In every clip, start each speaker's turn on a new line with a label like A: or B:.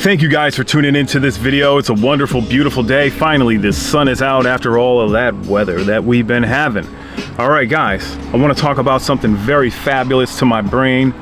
A: Thank you guys for tuning into this video. It's a wonderful, beautiful day. Finally, the sun is out after all of that weather that we've been having. All right, guys, I want to talk about something very fabulous to my brain,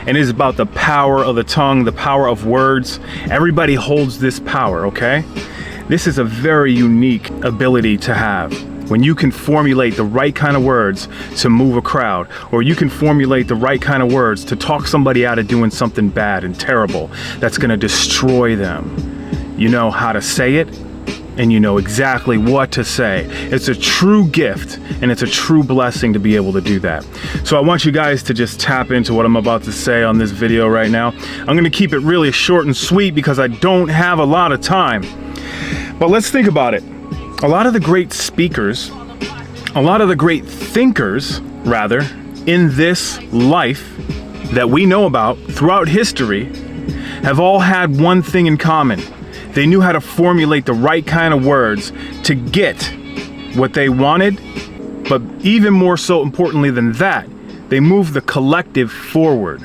A: and it's about the power of the tongue, the power of words. Everybody holds this power, okay? This is a very unique ability to have. When you can formulate the right kind of words to move a crowd, or you can formulate the right kind of words to talk somebody out of doing something bad and terrible that's gonna destroy them. You know how to say it, and you know exactly what to say. It's a true gift, and it's a true blessing to be able to do that. So I want you guys to just tap into what I'm about to say on this video right now. I'm gonna keep it really short and sweet because I don't have a lot of time. But let's think about it. A lot of the great speakers, a lot of the great thinkers, rather, in this life that we know about throughout history have all had one thing in common. They knew how to formulate the right kind of words to get what they wanted, but even more so importantly than that, they moved the collective forward.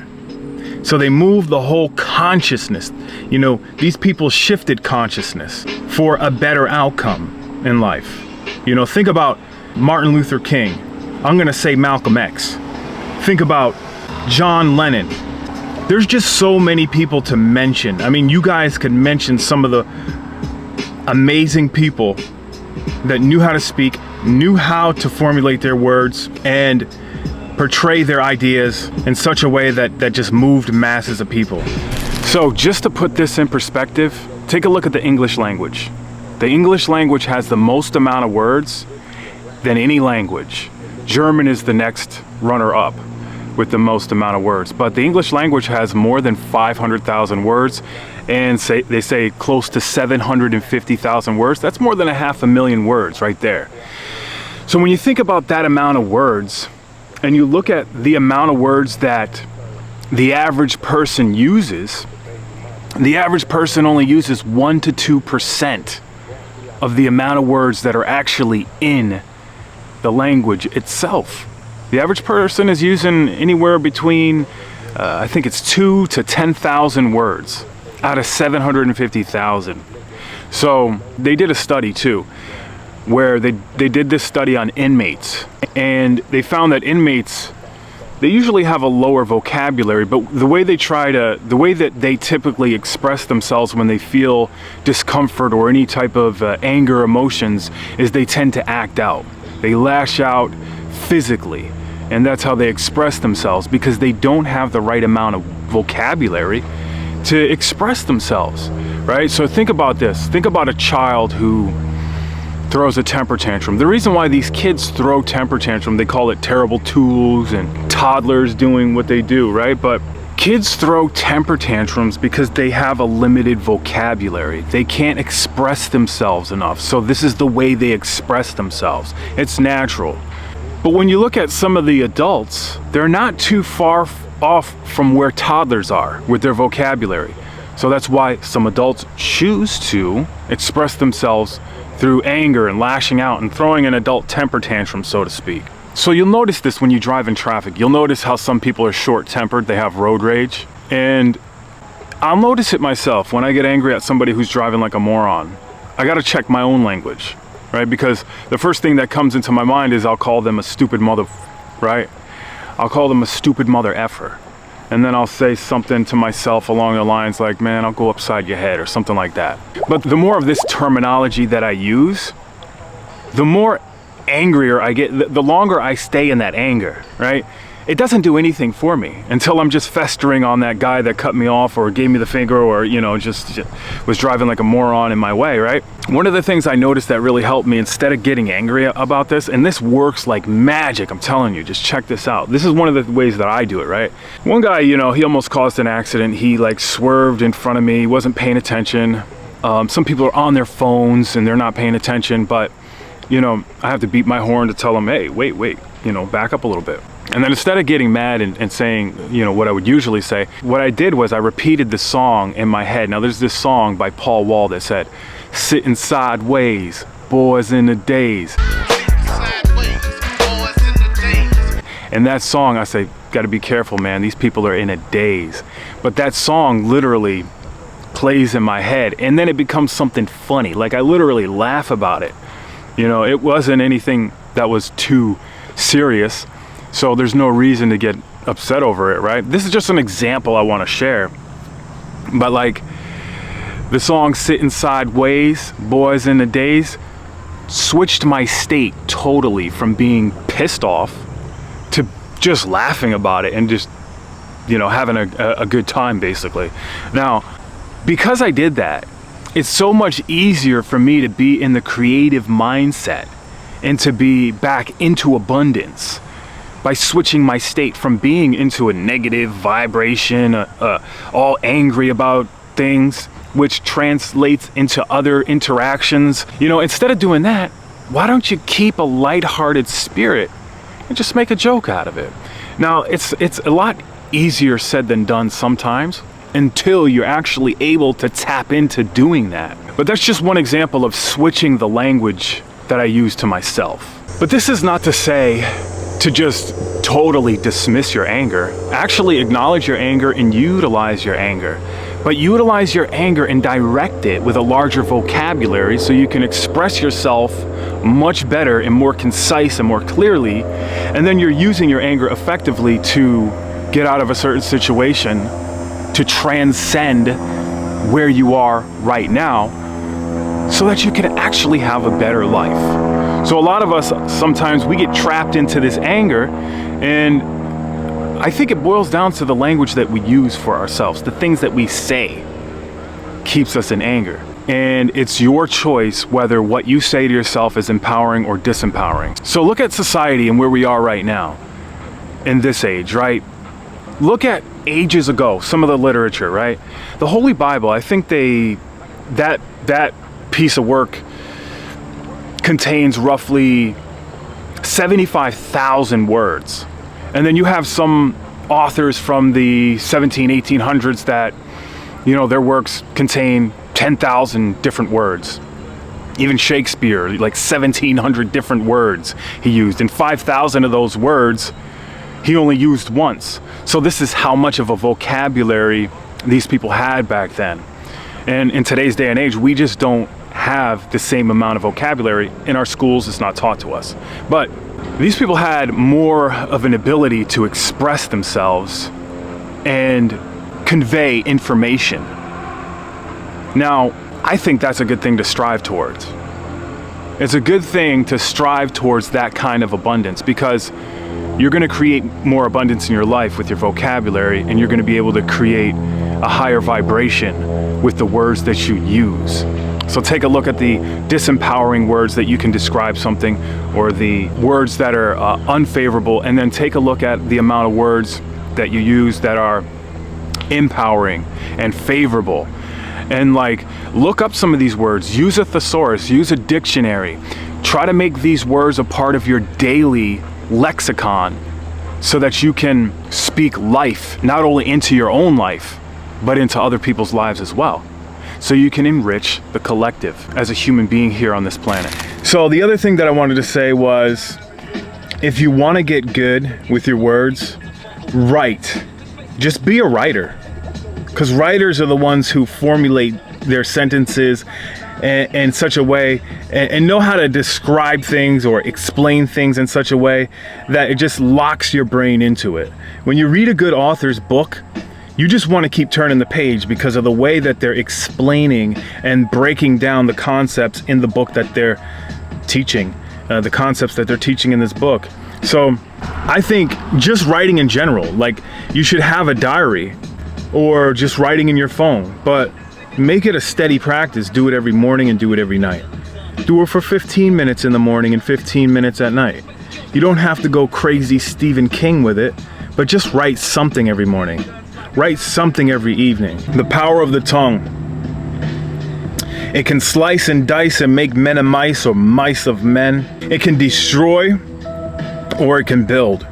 A: So they moved the whole consciousness. You know, these people shifted consciousness for a better outcome in life. You know, think about Martin Luther King. I'm gonna say Malcolm X. Think about John Lennon. There's just so many people to mention. I mean, you guys could mention some of the amazing people that knew how to speak, knew how to formulate their words, and portray their ideas in such a way that just moved masses of people. So just to put this in perspective, take a look at the English language. The English language has the most amount of words than any language. German is the next runner-up with the most amount of words, but the English language has more than 500,000 words, and they say close to 750,000 words. That's more than 500,000 words right there. So when you think about that amount of words, and you look at the amount of words that the average person uses, the average person only uses 1 to 2% of the amount of words that are actually in the language itself. The average person is using anywhere between, I think it's 2 to 10,000 words out of 750,000. So they did a study too, where they did this study on inmates, and they found that inmates, they usually have a lower vocabulary, but the way that they typically express themselves when they feel discomfort or any type of anger emotions is they tend to act out. They lash out physically, and that's how they express themselves because they don't have the right amount of vocabulary to express themselves, right? So think about this. Think about a child who throws a temper tantrum. The reason why these kids throw temper tantrum, they call it terrible twos and toddlers doing what they do, right? But kids throw temper tantrums because they have a limited vocabulary. They can't express themselves enough. So this is the way they express themselves. It's natural. But when you look at some of the adults, they're not too far off from where toddlers are with their vocabulary. So that's why some adults choose to express themselves through anger and lashing out and throwing an adult temper tantrum, so to speak. So you'll notice this when you drive in traffic. You'll notice how some people are short-tempered, they have road rage. And I'll notice it myself when I get angry at somebody who's driving like a moron. I gotta check my own language, right? Because the first thing that comes into my mind is I'll call them a stupid mother, right? I'll call them a stupid mother effer. And then I'll say something to myself along the lines like, man, I'll go upside your head or something like that. But the more of this terminology that I use, the more angrier I get, the longer I stay in that anger, right? It doesn't do anything for me until I'm just festering on that guy that cut me off or gave me the finger or, you know, just was driving like a moron in my way, right? One of the things I noticed that really helped me, instead of getting angry about this, and this works like magic, I'm telling you, just check this out. This is one of the ways that I do it, right? One guy, you know, he almost caused an accident. He like swerved in front of me, wasn't paying attention. Some people are on their phones and they're not paying attention, but, you know, I have to beat my horn to tell them, hey, wait, you know, back up a little bit. And then instead of getting mad and saying, you know, what I would usually say, what I did was I repeated the song in my head. Now there's this song by Paul Wall that said, sitting sideways, boys in the days. And that song, I say, gotta be careful, man. These people are in a daze. But that song literally plays in my head, and then it becomes something funny. Like, I literally laugh about it. You know, it wasn't anything that was too serious, so there's no reason to get upset over it, right? This is just an example I want to share. But like the song Sitting Sideways, Boys in the Days, switched my state totally from being pissed off to just laughing about it and just, you know, having a good time, basically. Now, because I did that, it's so much easier for me to be in the creative mindset and to be back into abundance by switching my state from being into a negative vibration, all angry about things, which translates into other interactions. You know, instead of doing that, why don't you keep a lighthearted spirit and just make a joke out of it? Now, it's a lot easier said than done sometimes, until you're actually able to tap into doing that. But that's just one example of switching the language that I use to myself. But this is not to say to just totally dismiss your anger. Actually acknowledge your anger and utilize your anger. But utilize your anger and direct it with a larger vocabulary so you can express yourself much better and more concise and more clearly. And then you're using your anger effectively to get out of a certain situation, to transcend where you are right now, so that you can actually have a better life. So a lot of us, sometimes we get trapped into this anger, and I think it boils down to the language that we use for ourselves. The things that we say keeps us in anger. And it's your choice whether what you say to yourself is empowering or disempowering. So look at society and where we are right now, in this age, right? Look at ages ago, some of the literature, right? The Holy Bible, I think that piece of work contains roughly 75,000 words. And then you have some authors from the 1800s that, you know, their works contain 10,000 different words. Even Shakespeare, like 1,700 different words he used, and 5,000 of those words he only used once. So this is how much of a vocabulary these people had back then. And in today's day and age, we just don't have the same amount of vocabulary. In our schools, it's not taught to us. But these people had more of an ability to express themselves and convey information. Now, I think that's a good thing to strive towards. It's a good thing to strive towards that kind of abundance, because you're going to create more abundance in your life with your vocabulary, and you're going to be able to create a higher vibration with the words that you use. So take a look at the disempowering words that you can describe something, or the words that are unfavorable, and then take a look at the amount of words that you use that are empowering and favorable. And like, look up some of these words, use a thesaurus, use a dictionary, try to make these words a part of your daily lexicon so that you can speak life, not only into your own life, but into other people's lives as well. So you can enrich the collective as a human being here on this planet. So the other thing that I wanted to say was, if you want to get good with your words, write. Just be a writer. Because writers are the ones who formulate their sentences in such a way and know how to describe things or explain things in such a way that it just locks your brain into it. When you read a good author's book, you just want to keep turning the page because of the way that they're explaining and breaking down the concepts in the book that they're teaching, the concepts that they're teaching in this book. So I think just writing in general, like, you should have a diary or just writing in your phone, but make it a steady practice. Do it every morning and do it every night. Do it for 15 minutes in the morning and 15 minutes at night. You don't have to go crazy Stephen King with it, but just write something every morning. Write something every evening. The power of the tongue. It can slice and dice and make men of mice or mice of men. It can destroy or it can build.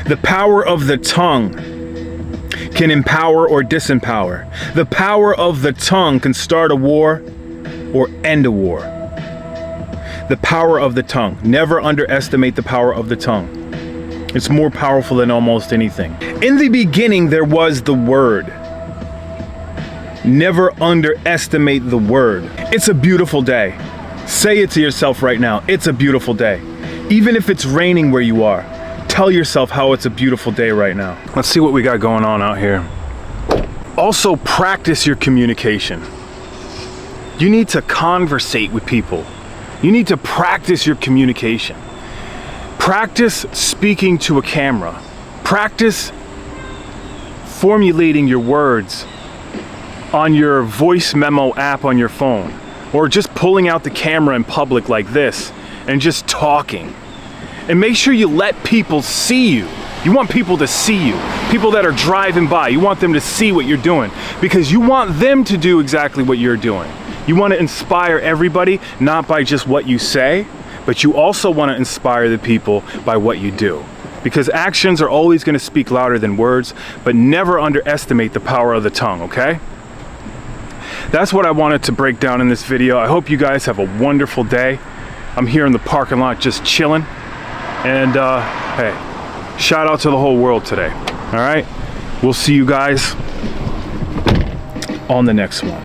A: The power of the tongue can empower or disempower. The power of the tongue can start a war or end a war. The power of the tongue. Never underestimate the power of the tongue. It's more powerful than almost anything. In the beginning, there was the Word. Never underestimate the word. It's a beautiful day. Say it to yourself right now. It's a beautiful day. Even if it's raining where you are, tell yourself how it's a beautiful day right now. Let's see what we got going on out here. Also, practice your communication. You need to conversate with people. You need to practice your communication. Practice speaking to a camera. Practice formulating your words on your voice memo app on your phone, or just pulling out the camera in public like this and just talking. And make sure you let people see you. You want people to see you. People that are driving by, you want them to see what you're doing, because you want them to do exactly what you're doing. You want to inspire everybody, not by just what you say, but you also want to inspire the people by what you do. Because actions are always going to speak louder than words, but never underestimate the power of the tongue, okay? That's what I wanted to break down in this video. I hope you guys have a wonderful day. I'm here in the parking lot just chilling. And hey, shout out to the whole world today. All right? We'll see you guys on the next one.